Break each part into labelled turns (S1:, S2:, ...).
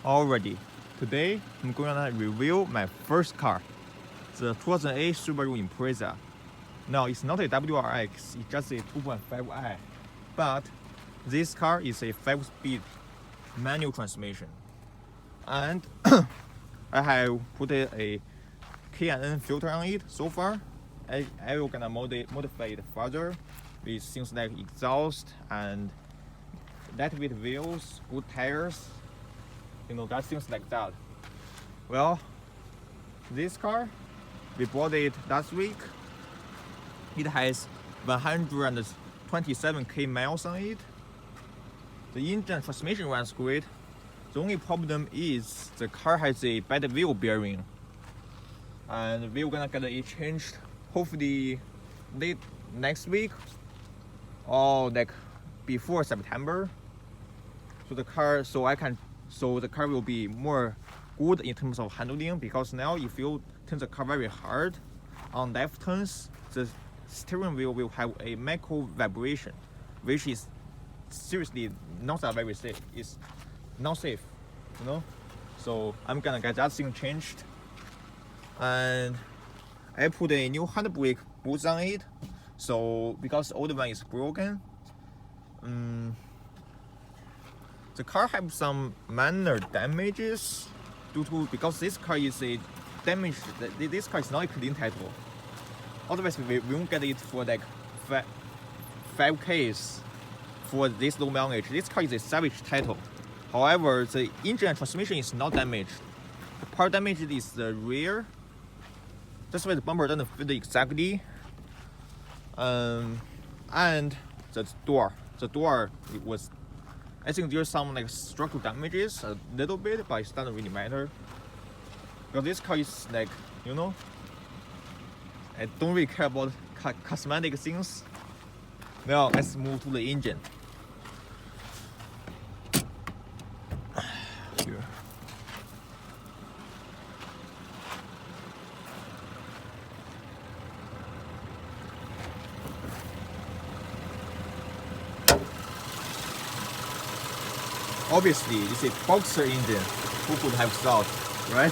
S1: Already. Today, I'm going to review my first car, the 2008 Subaru Impreza. Now, it's not a WRX, it's just a 2.5i. But this car is a 5-speed manual transmission. And I have put a K&N filter on it so far. I will gonna modify it further with things like exhaust and lightweight wheels, good tires, that things like that. Well, this car, we bought it last week. It has 127k miles on it. The engine and transmission runs great. The only problem is the car has a bad wheel bearing, and we're gonna get it changed hopefully late next week or like before September. So the car will be more good in terms of handling, because now if you turn the car very hard on left turns, the steering wheel will have a micro vibration, which is seriously not that very safe. It's not safe, So I'm gonna get that thing changed, and I put a new handbrake bolts on it. So because the old one is broken, the car has some minor damages because this car is a damaged. This car is not a clean title. Otherwise, we won't get it for like 5Ks for this low mileage. This car is a salvage title. However, the engine and transmission is not damaged. The part damaged is the rear. That's why the bumper doesn't fit exactly. And the door. The door, I think there's some like structural damages a little bit, but it doesn't really matter. Because this car is like, I don't really care about cosmetic things. Now let's move to the engine. Here. Obviously, it's a boxer engine. Who could have thought, right?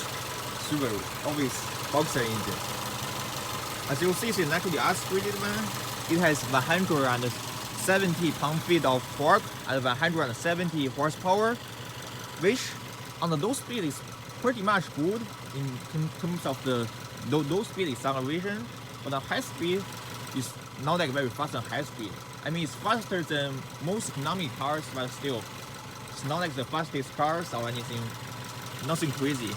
S1: Subaru, always boxer engine. As you see, it's a naturally aspirated one. It has 170 pound-feet of torque and 170 horsepower, which on the low speed is pretty much good in terms of the low speed acceleration. But on high speed, it's not like very fast on high speed. I mean, it's faster than most economic cars, but still, it's not like the fastest cars or anything. Nothing crazy.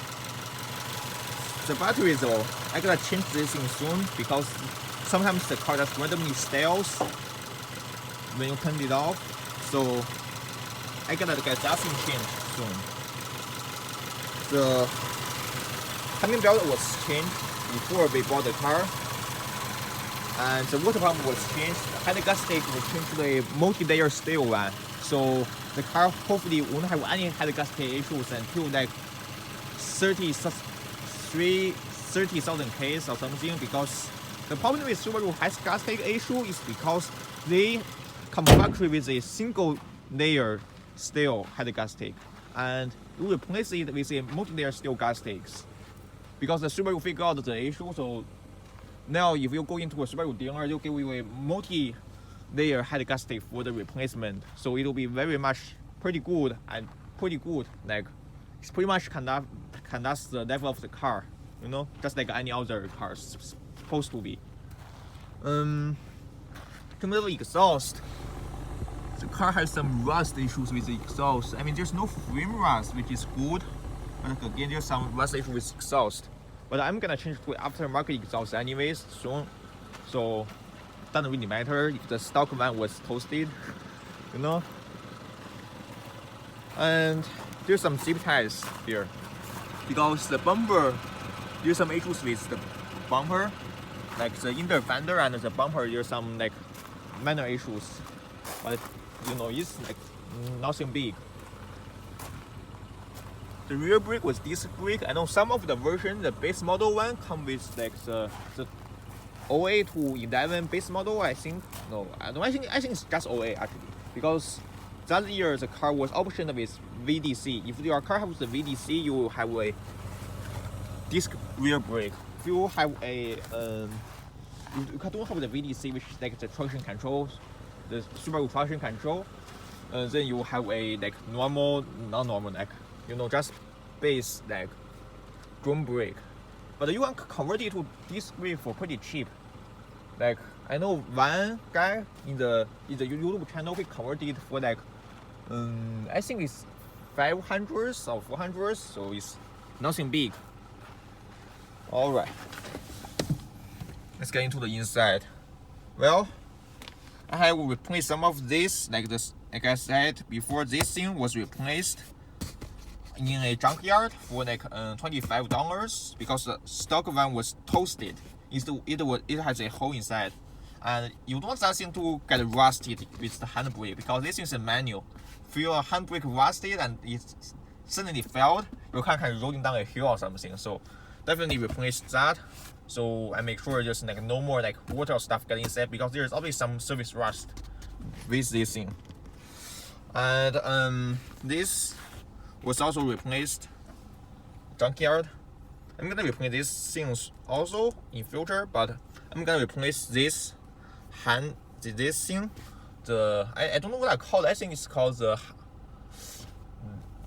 S1: The battery though, I gotta change this thing soon, because sometimes the car just randomly stalls when you turn it off. So I gotta get that thing changed soon. The timing belt was changed before we bought the car, and the water pump was changed. The head gasket was changed to a multi-layer steel one. So the car hopefully won't have any head gasket issues until like 30,000 Ks or something, because the problem with Subaru head gasket issue is because they come factory with a single layer steel head gasket, and you replace it with a multi-layer steel gaskets, because the Subaru figured out the issue. So now if you go into a Subaru dealer, they'll give you a multi-layer head gasket for the replacement. So it'll be pretty good, like it's pretty much conducts the level of the car, just like any other car is supposed to be. In terms of exhaust, the car has some rust issues with the exhaust. I mean, there's no frame rust, which is good, but again, there's some rust issue with exhaust. But I'm gonna change to aftermarket exhaust anyways soon, so doesn't really matter if the stock one was toasted, And there's some zip ties here, because the bumper, there's some issues with the bumper, like the inner fender and the bumper. There's some like minor issues, but it's like nothing big. The rear brake was disc brake. I know some of the version, the base model one, come with like the 08 to 11 base model. I think I think it's just 08 actually, because that year the car was optioned with VDC. If your car has the VDC, you will have a disc rear brake. If you have a you don't have the VDC, which is like the traction control, the Subaru traction control, then you have a like normal, not normal, like just base like drum brake. But you can convert it to disc brake for pretty cheap. Like I know one guy in the YouTube channel, he converted it for like I think it's 500 or 400, so it's nothing big. Alright, let's get into the inside. Well, I have replaced some of this, like I said before, this thing was replaced in a junkyard for like $25 because the stock one was toasted. It has a hole inside, and you don't want that thing to get rusted with the handbrake because this is a manual. If your handbrake rusted and it suddenly failed, you can't rolling down a hill or something. So definitely replace that. So I make sure there's like no more like water stuff getting inside because there's always some service rust with this thing. And this was also replaced junkyard. I'm gonna replace these things also in future, but I'm gonna replace this thing. I don't know what I call it. I think it's called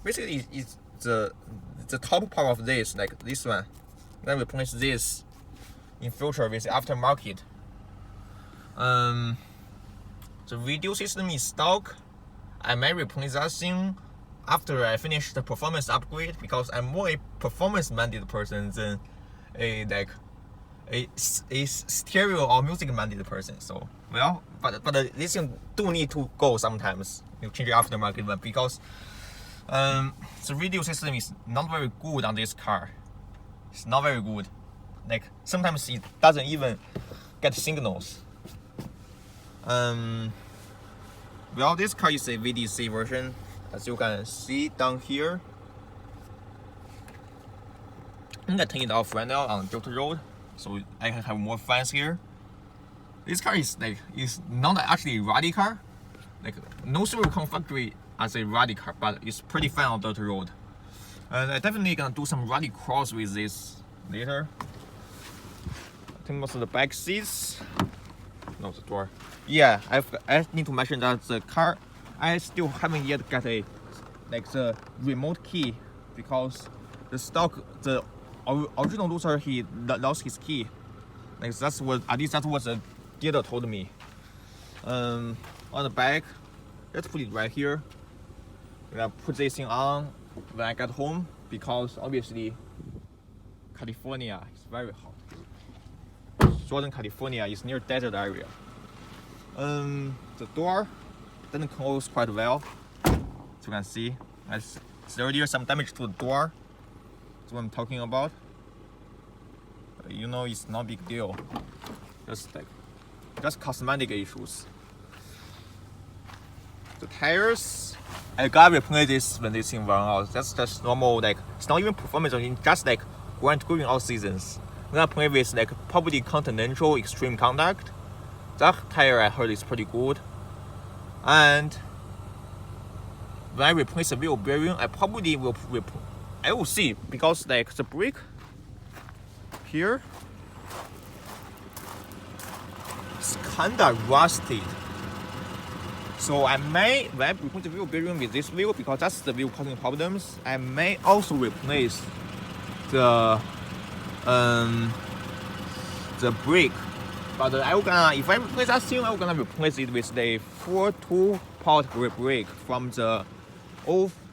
S1: basically it's the top part of this, like this one. I'm gonna replace this in future with the aftermarket. The video system is stock. I might replace that thing after I finish the performance upgrade because I'm more a performance-minded person than a stereo or music-minded person. So well, but this thing do need to go sometimes. You change the aftermarket one because the radio system is not very good on this car. It's not very good. Like sometimes it doesn't even get signals. Well, this car is a VDC version, as you can see down here. I'm gonna turn it off right now on dirt road, so I can have more fans here. This car is not actually a rally car. Like no Subaru come factory as a rally car, but it's pretty fun on dirt road. And I definitely gonna do some rally cross with this later. I think most of the back seats. No, the door. Yeah, I need to mention that the car, I still haven't yet got the remote key because the original loser, he lost his key. Like that's what the dealer told me. On the back, let's put it right here. I'm gonna put this thing on when I get home because obviously California is very hot. Southern California is near desert area. The door doesn't close quite well, as you can see. There's some damage to the door. That's what I'm talking about. It's not a big deal. Just cosmetic issues. The tires, I gotta replace this when this thing runs out. That's just normal. It's not even performance. It's just going all seasons. I'm gonna play with probably Continental Extreme Contact. That tire I heard is pretty good. And when I replace the wheel bearing, I probably will I will see because the brake here is kinda rusted. So I may, when I replace the wheel bearing with this wheel, because that's the wheel causing problems, I may also replace the brake. But if I replace that thing, I'm gonna replace it with the 4-2-port brake from the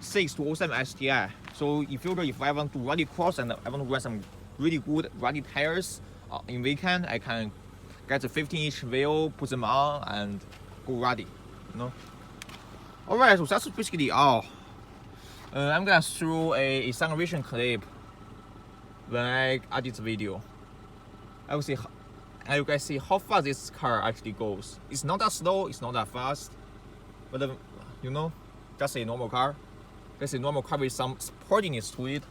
S1: 06 to 07 STI. So in future, if I want to rally cross and I want to run some really good rally tires in weekend, I can get the 15-inch wheel, put them on, and go rally. Alright, so that's basically all. I'm gonna throw a acceleration clip when I edit the video. I will see. You guys see how fast this car actually goes. It's not that slow, it's not that fast, but just a normal car. Just a normal car with some sportiness to it.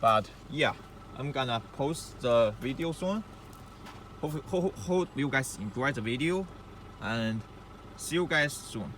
S1: But yeah, I'm gonna post the video soon. Hope you guys enjoyed the video, and see you guys soon.